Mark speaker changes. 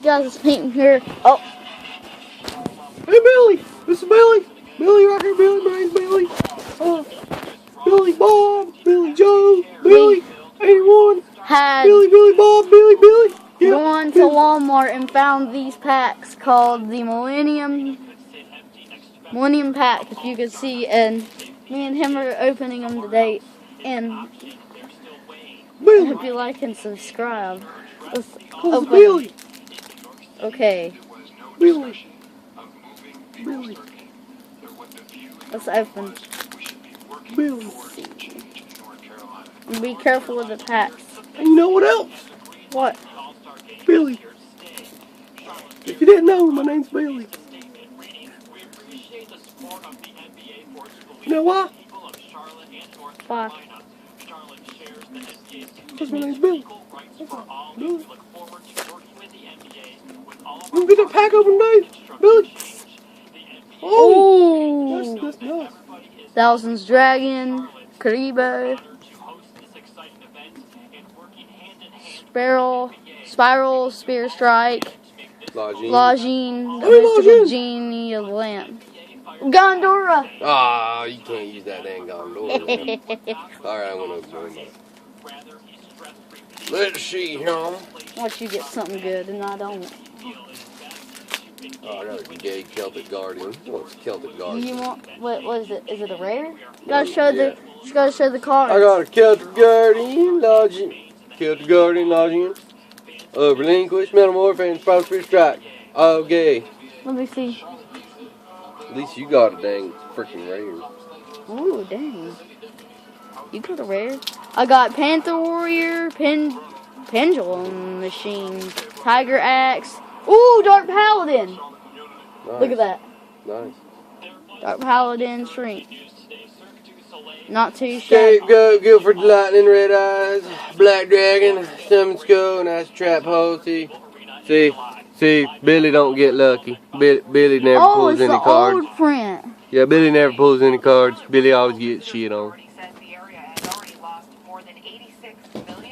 Speaker 1: guys, it's painting here. Oh.
Speaker 2: Hey, Billy. This is Billy. Billy right here, Billy. My name's Billy. Billy Bob. Billy Joe. Billy 81.
Speaker 1: Had
Speaker 2: Billy Bob. Billy. Yeah,
Speaker 1: gone to Walmart and found these packs called the Millennium Pack, if you could see, and me and him are opening them today. And I hope you like and subscribe. Let's open
Speaker 2: Billy.
Speaker 1: them. Okay.
Speaker 2: Billy.
Speaker 1: Let's open.
Speaker 2: Billy.
Speaker 1: And be careful with the packs.
Speaker 2: And you know what else?
Speaker 1: What?
Speaker 2: Billy. If you didn't know, my name's Billy. You know why?
Speaker 1: Why?
Speaker 2: Because my name's Billy. Billy. You get that pack open, Dave? Billy? Oh! That's nuts.
Speaker 1: Thousands Dragon, Karibo, Spiral, Spear Strike, Lajine, the mystical genie of the lamp. Gondora!
Speaker 3: Ah, you can't use that dang Gondora. Alright, I'm gonna open it. Let's see here.
Speaker 1: Watch you get something good, and I don't.
Speaker 3: Oh, I got a gay Celtic Guardian. What's Celtic Guardian?
Speaker 1: You want what is it? Is it a rare? You gotta show the cards.
Speaker 3: I got a Celtic Guardian, Celtic Guardian, Lodging. Relinquish, Metamorph, and Spiral Spear Strike. Okay.
Speaker 1: Let me see.
Speaker 3: At least you got a dang freaking rare.
Speaker 1: Ooh, dang. You got a rare. I got Panther Warrior, Pendulum Machine, Tiger Axe. Ooh, Dark Paladin.
Speaker 3: Nice.
Speaker 1: Look at that.
Speaker 3: Nice.
Speaker 1: Dark Paladin Shrink. Not too shabby.
Speaker 3: Scapegoat, Guilford Lightning, Red Eyes, Black Dragon, Summon Skull, nice Trap Hole. See, Billy don't get lucky. Billy never pulls any cards.
Speaker 1: Old print.
Speaker 3: Yeah, Billy never pulls any cards. Billy always gets shit on.